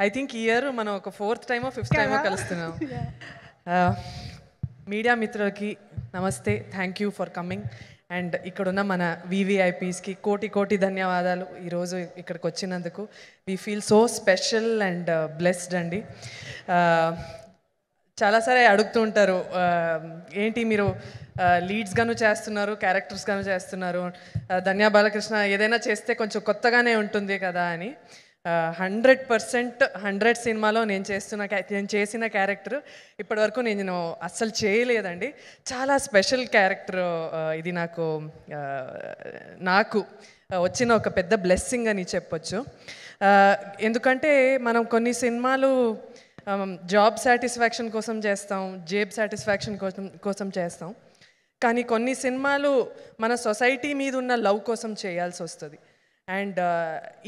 I think ఈ year మనం ఒక 4th టైమో 5th టైమో కలుస్తున్నాం. మీడియా మిత్రులకి నమస్తే, thank you for coming. And ఇక్కడున్న మన వివిఐపీస్కి కోటి ధన్యవాదాలు ఈరోజు ఇక్కడికి వచ్చినందుకు. We feel so special and blessed అండి. చాలాసారి అడుగుతూ ఉంటారు, ఏంటి మీరు లీడ్స్గాను చేస్తున్నారు, క్యారెక్టర్స్గాను చేస్తున్నారు, ధన్యా బాలకృష్ణ ఏదైనా చేస్తే కొంచెం కొత్తగానే ఉంటుంది కదా అని. 100% 100 సినిమాలో నేను చేసిన క్యారెక్టర్ ఇప్పటివరకు నేను అస్సలు చేయలేదండి. చాలా స్పెషల్ క్యారెక్టర్ ఇది. నాకు వచ్చిన ఒక పెద్ద బ్లెస్సింగ్ అని చెప్పొచ్చు. ఎందుకంటే మనం కొన్ని సినిమాలు జాబ్ సాటిస్ఫాక్షన్ కోసం చేస్తాం, జేబ్ సాటిస్ఫాక్షన్ కోసం చేస్తాం. కానీ కొన్ని సినిమాలు మన సొసైటీ మీద ఉన్న లవ్ కోసం చేయాల్సి వస్తుంది. అండ్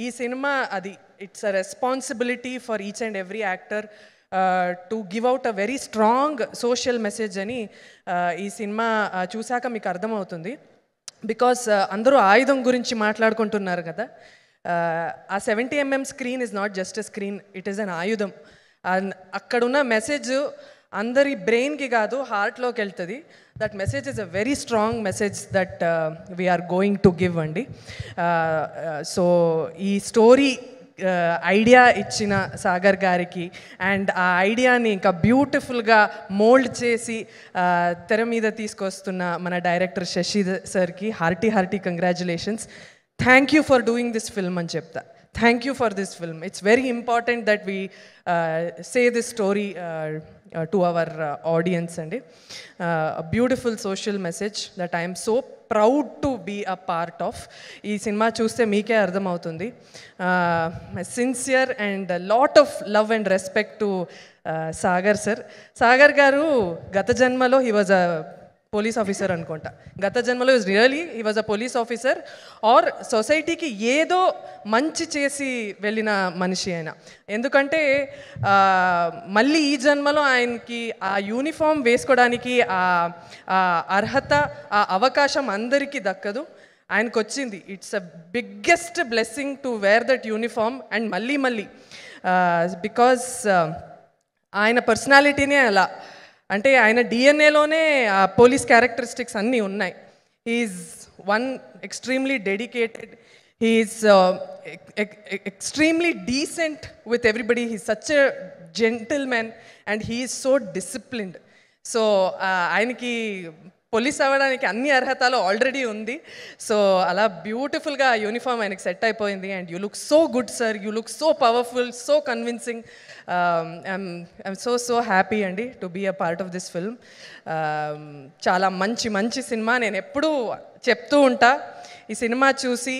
ఈ సినిమా అది it's a responsibility for each and every actor to give out a very strong social message అని ఈ సినిమా చూశాక మీకు అర్థమవుతుంది. బికాస్ అందరూ ఆయుధం గురించి మాట్లాడుకుంటున్నారు కదా. ఆ 70mm screen is not just a screen, it is an ఆయుధం. అక్కడున్న మెసేజ్ అందరి బ్రెయిన్కి కాదు, హార్ట్లోకి వెళ్తుంది. That message is a very strong message that we are going to give అండి. సో ఈ స్టోరీ ఐడియా ఇచ్చిన సాగర్ గారికి అండ్ ఆ ఐడియాని ఇంకా బ్యూటిఫుల్గా మోల్డ్ చేసి తెర మీద తీసుకొస్తున్న మన డైరెక్టర్ శశి సార్కి hearty congratulations. Thank you for doing this film అని చెప్తా. Thank you for this film. It's very important that we say this story to our audience and a beautiful social message that I am so proud to be a part of. Ee cinema chuste meeke ardham avutundi. Sincere and a lot of love and respect to Sagar sir. Sagar garu gata janmalo he was a police officer అనుకుంటా. గత జన్మలో he was a police officer or సొసైటీకి ఏదో మంచి చేసి వెళ్ళిన మనిషి ఆయన. ఎందుకంటే మళ్ళీ ఈ జన్మలో ఆయనకి ఆ యూనిఫామ్ వేసుకోవడానికి ఆ అర్హత, ఆ అవకాశం అందరికీ దక్కదు. ఆయనకు వచ్చింది. It's a biggest blessing to wear that uniform and మళ్ళీ బికాజ్ ఆయన పర్సనాలిటీనే అలా. అంటే ఆయన డిఎన్ఏలోనే ఆ పోలీస్ క్యారెక్టరిస్టిక్స్ అన్నీ ఉన్నాయి. He is one extremely dedicated, he is extremely decent with everybody, he is such a gentlemen and he is so disciplined. So ఆయనకి పోలీస్ అవ్వడానికి అన్ని అర్హతలు ఆల్రెడీ ఉంది. సో అలా బ్యూటిఫుల్గా యూనిఫామ్ ఆయనకి సెట్ అయిపోయింది. And you look so good sir, you look so powerful, so convincing. I'm so happy అండి to be a part of this film. చాలా మంచి సినిమా. నేను ఎప్పుడూ చెప్తూ ఉంటా, ఈ సినిమా చూసి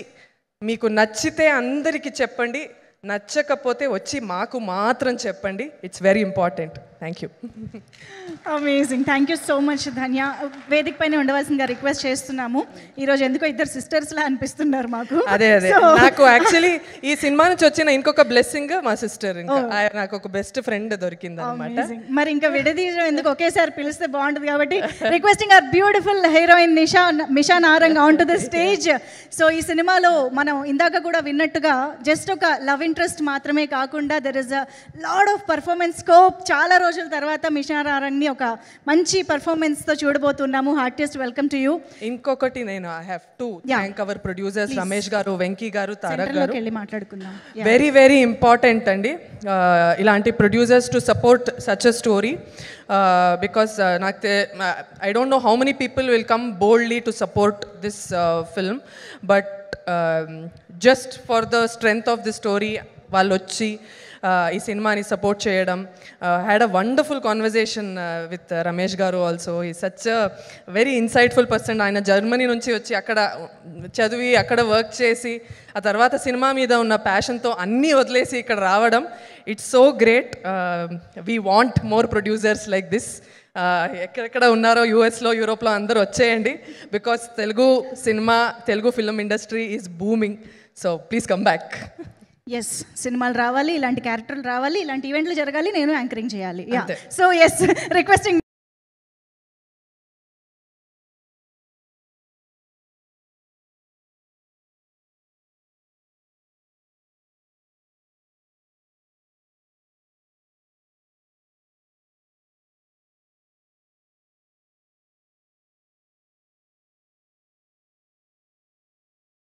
మీకు నచ్చితే అందరికీ చెప్పండి, నచ్చకపోతే వచ్చి మాకు మాత్రం చెప్పండి. It's very important. Thank you. Amazing. Thank you so much Dhanya. వేదిక పైన ఉండవలసిందిగా రిక్వెస్ట్ చేస్తున్నాము. ఈరోజు ఎందుకో ఇద్దరు సిస్టర్స్లా అనిపిస్తున్నారు మాకు. అదే నాకు యాక్చువల్లీ ఈ సినిమా నుంచి వచ్చిన ఇంకొక బ్లెస్సింగ్ మా సిస్టర్. నాకు ఒక బెస్ట్ ఫ్రెండ్ దొరికింది అనమాట. మరి ఇంకా విడదీయడం ఎందుకు, ఒకేసారి పిలిస్తే బాగుంటుంది కాబట్టి requesting our beautiful heroine Misha Narang on to the stage. So ఈ సినిమాలో మనం ఇందాక కూడా విన్నట్టుగా జస్ట్ ఒక లవ్ ఇంట్రెస్ట్ మాత్రమే కాకుండా there is a lot of performance scope. చాలా రోజుల తర్వాత మిషా నారంగ్ని ఒక మంచి పర్ఫార్మెన్స్తో చూడబోతున్నాము. Heartiest welcome to you. ఇంకొకటి నేను I have to thank our producers Ramesh గారు, వెంకీ గారు, తారక్ గారు. మాట్లాడుకుందాం. వెరీ ఇంపార్టెంట్ అండి ఇలాంటి producers to support such a story. Because I don't know how many people will come boldly to support this film, but just for the strength of the story వాళ్ళు వచ్చి ఈ సినిమాని సపోర్ట్ చేయడం. Had a wonderful conversation with Ramesh గారు also. ఈ such a very insightful person. ఆయన Germany నుంచి వచ్చి అక్కడ చదివి అక్కడ వర్క్ చేసి ఆ తర్వాత సినిమా మీద ఉన్న ప్యాషన్తో అన్నీ వదిలేసి ఇక్కడ రావడం, it's so great. We want more producers like this. ఎక్కడెక్కడ ఉన్నారో యూఎస్లో, యూరోప్లో అందరూ వచ్చేయండి. Because Telugu cinema, Telugu film industry is booming. So please come back. Yes, సినిమాలు రావాలి, ఇలాంటి క్యారెక్టర్లు రావాలి, ఇలాంటి ఈవెంట్లు జరగాలి, నేను యాంకరింగ్ చేయాలి. So yes, requesting